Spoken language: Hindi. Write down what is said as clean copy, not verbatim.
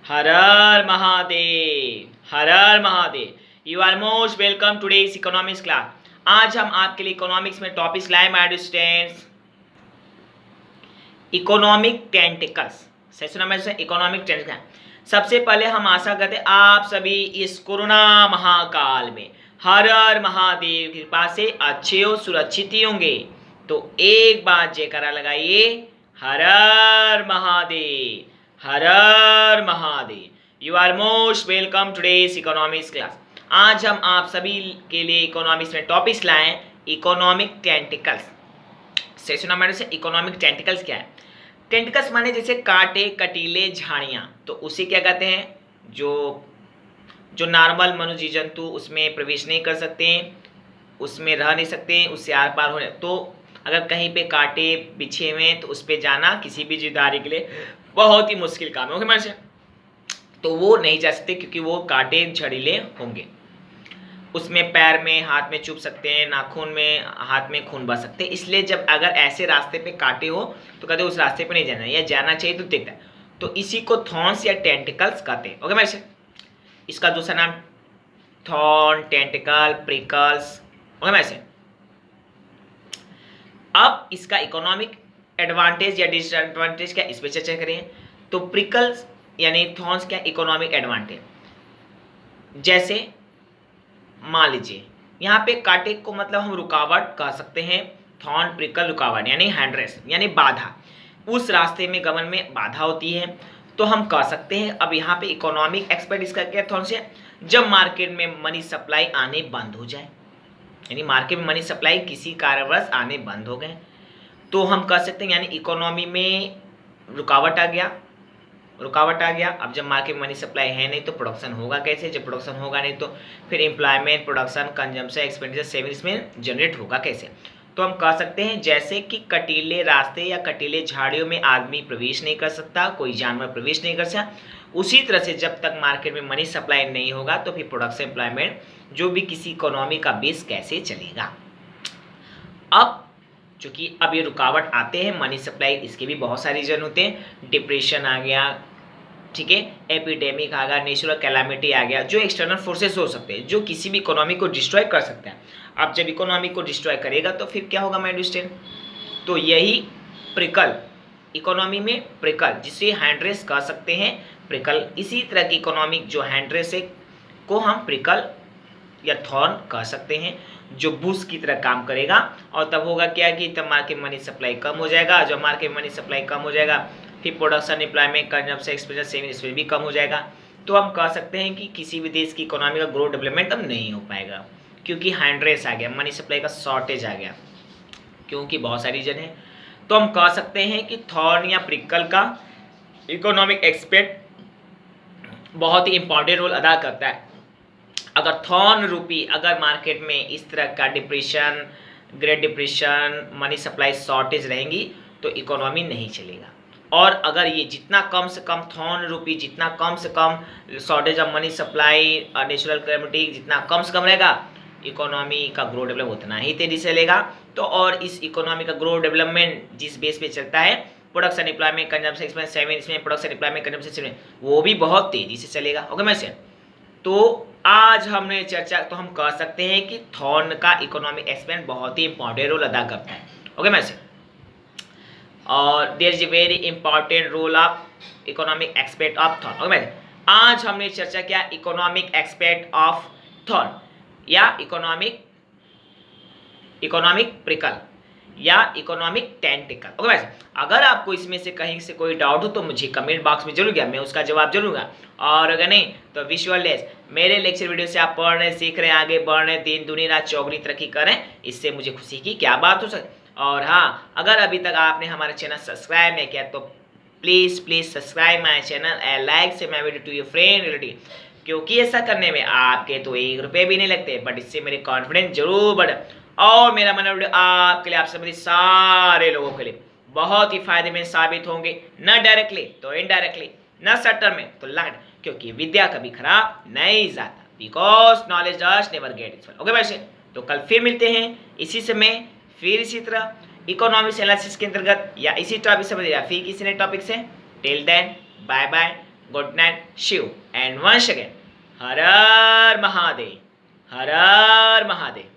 हर हर महादेव, हर हर Mahadev. You are most welcome today's economics class. आज हम आपके लिए इकोनॉमिक्स में टॉपिक्स लाए my dear students. Economic tentacles. सही सुना मैंने? Economic tentacles. सबसे पहले हम आशा करते हैं आप सभी इस कोरोना महाकाल में हर हर महादेव की कृपा से अच्छे और सुरक्षित ही होंगे। तो एक बार जयकारा लगाइए, हर हर महादेव, हर हर Mahadev. You are most welcome today's economics class. आज हम आप सभी के लिए इकोनॉमिक्स में टॉपिक्स लाए इकोनॉमिक टेंटिकल्स। सही सुना मैंने से? इकोनॉमिक टेंटिकल्स क्या है? टेंटिकल्स माने जैसे कांटे, कटीले, झाड़ियाँ। तो उसे क्या कहते हैं? जो जो नॉर्मल मनुष्य जीव जंतु उसमें प्रवेश नहीं कर सकते हैं, उसमें रह नहीं सकते हैं, उससे आर पार होने। तो अगर कहीं पे कांटे बिछे हुए हैं तो उस पर जाना किसी भी जीवधारी के लिए बहुत ही मुश्किल काम है। ओके मैंने से? तो वो नहीं जा सकते क्योंकि वो कांटे झड़ीले होंगे। उसमें पैर में, हाथ में चुभ सकते हैं, नाखून में, हाथ में खून बह सकते हैं। इसलिए जब अगर ऐसे रास्ते पे कांटे हो तो कहते उस रास्ते पे नहीं जाना, या जाना चाहिए तो देखता है। तो इसी को थॉर्न्स या टेंटिकल्स कहते हैं। ओके मैसे? इसका दूसरा नाम थॉर्न, टेंटिकल, प्रिकल्स। ओके मैसे? अब इसका इकोनॉमिक एडवांटेज या डिसएडवांटेज क्या, इस पर चर्चा करें। तो प्रिकल्स यानी थॉर्न्स क्या इकोनॉमिक एडवांटेज। जैसे मान लीजिए यहाँ पे कांटे को मतलब हम रुकावट कह सकते हैं। थॉर्न, प्रिकल रुकावट यानी हैंड्रेस यानी बाधा। उस रास्ते में गमन में बाधा होती है तो हम कह सकते हैं। अब यहाँ पे इकोनॉमिक एक्सपर्ट इसका क्या थॉर्न से, जब मार्केट में मनी सप्लाई आने बंद हो जाए, यानी मार्केट में मनी सप्लाई किसी कारणवश आने बंद हो गए तो हम कह सकते हैं यानी इकोनॉमी में रुकावट आ गया, रुकावट आ गया। अब जब मार्केट में मनी सप्लाई है नहीं तो प्रोडक्शन होगा कैसे? जब प्रोडक्शन होगा नहीं तो फिर employment, production, consumption, expenditure, savings में जनरेट होगा कैसे? तो हम कह सकते हैं जैसे कि कटीले रास्ते या कटीले झाड़ियों में आदमी प्रवेश नहीं कर सकता, कोई जानवर प्रवेश नहीं कर सकता, उसी तरह से जब तक मार्केट में मनी सप्लाई नहीं होगा तो फिर प्रोडक्शन, एम्प्लॉयमेंट, जो भी किसी इकोनॉमी का बेस कैसे चलेगा। अब चूंकि अब ये रुकावट आते हैं मनी सप्लाई, इसके भी बहुत सारे रीजन होते हैं। डिप्रेशन आ गया, ठीक है, एपिडेमिक आ गया, नेचुरल कैलामिटी आ गया, जो एक्सटर्नल फोर्सेस हो सकते हैं जो किसी भी इकोनॉमी को डिस्ट्रॉय कर सकते हैं। अब जब इकोनॉमी को डिस्ट्रॉय करेगा तो फिर क्या होगा माय स्टूडेंट? तो यही प्रिकल, इकोनॉमी में प्रिकल जिसे हैंड्रेस कह सकते हैं, प्रिकल। इसी तरह की इकोनॉमिक जो हैंड्रेस है को हम प्रिकल या थॉर्न कह सकते हैं, जो बुश की तरह काम करेगा। और तब होगा क्या कि तब मार्केट मनी सप्लाई कम हो जाएगा। जब मार्केट मनी सप्लाई कम हो जाएगा फिर production, employment, consumption, expenditure, saving इसमें भी कम हो जाएगा। तो हम कह सकते हैं कि किसी भी देश की इकोनॉमी का ग्रोथ डेवलपमेंट अब नहीं हो पाएगा क्योंकि हैंड्रेस आ गया, मनी सप्लाई का शॉर्टेज आ गया, क्योंकि बहुत सारी रीजन है। तो हम कह सकते हैं कि थॉर्न या प्रिकल का इकोनॉमिक एक्सपेक्ट बहुत ही इंपॉर्टेंट रोल अदा करता है। अगर थॉर्न रूपी अगर मार्केट में इस तरह का depression, great depression, money supply shortage रहेंगी तो इकोनॉमी नहीं चलेगा। और अगर ये जितना कम से कम थॉर्न रूपी, जितना कम से कम shortage of money supply, natural calamity जितना कम से कम रहेगा, इकोनॉमी का ग्रोथ डेवलप उतना ही तेजी से चलेगा। तो और इस इकोनॉमी का ग्रोथ डेवलपमेंट जिस बेस पे चलता है, production, employment, consumption, expense, saving, इसमें प्रोडक्शन, एम्प्लॉयमेंट, कंजम्पशन, सेविंग, वो भी बहुत तेजी से चलेगा। ओके मैसे? तो आज हमने चर्चा, तो हम कह सकते हैं कि थॉर्न का इकोनॉमिक एक्सपेंड बहुत ही इंपॉर्टेंट रोल अदा करता है। ओके मैसे? और there is a very important role of economic aspect of thorn. Okay मैसे? आज हमने चर्चा किया इकोनॉमिक एक्सपेक्ट ऑफ थॉर्न या इकोनॉमिक प्रिकल या इकोनॉमिक टेंटिकल। ओके वैसे अगर आपको इसमें से कहीं से कोई डाउट हो तो मुझे कमेंट बॉक्स में जरूर, मैं उसका जवाब जरूर दूंगा। और अगर नहीं तो विजुअल लेस मेरे लेक्चर वीडियो से आप पढ़ रहे, सीख रहे, आगे बढ़ रहे, दिन दुनी रात चौगुनी तरक्की कर रहे हैं, इससे मुझे खुशी की क्या बात हो सकती। और हाँ, अगर अभी तक आपने हमारा चैनल सब्सक्राइब नहीं किया तो please subscribe my channel and like से my video to your friend relative, क्योंकि ऐसा करने में आपके तो 1 रुपये भी नहीं लगते, बट इससे मेरे कॉन्फिडेंस जरूर बढ़े और मेरा मन वीडियो आपके लिए, आप सभी सारे लोगों के लिए बहुत ही फायदेमंद साबित होंगे, न डायरेक्टली तो इनडायरेक्टली, न सटर में तो लॉन्ग, क्योंकि विद्या कभी खराब नहीं जाता, because knowledge does never get it's. Okay वैसे तो कल फिर मिलते हैं इसी समय, फिर इसी तरह इकोनॉमिक्स एनालिसिस के अंतर्गत या इसी टॉपिक से या फिर किसी नए टॉपिक से। Till then bye bye, good night, Shiv and once again हर हर महादेव, हर हर महादेव।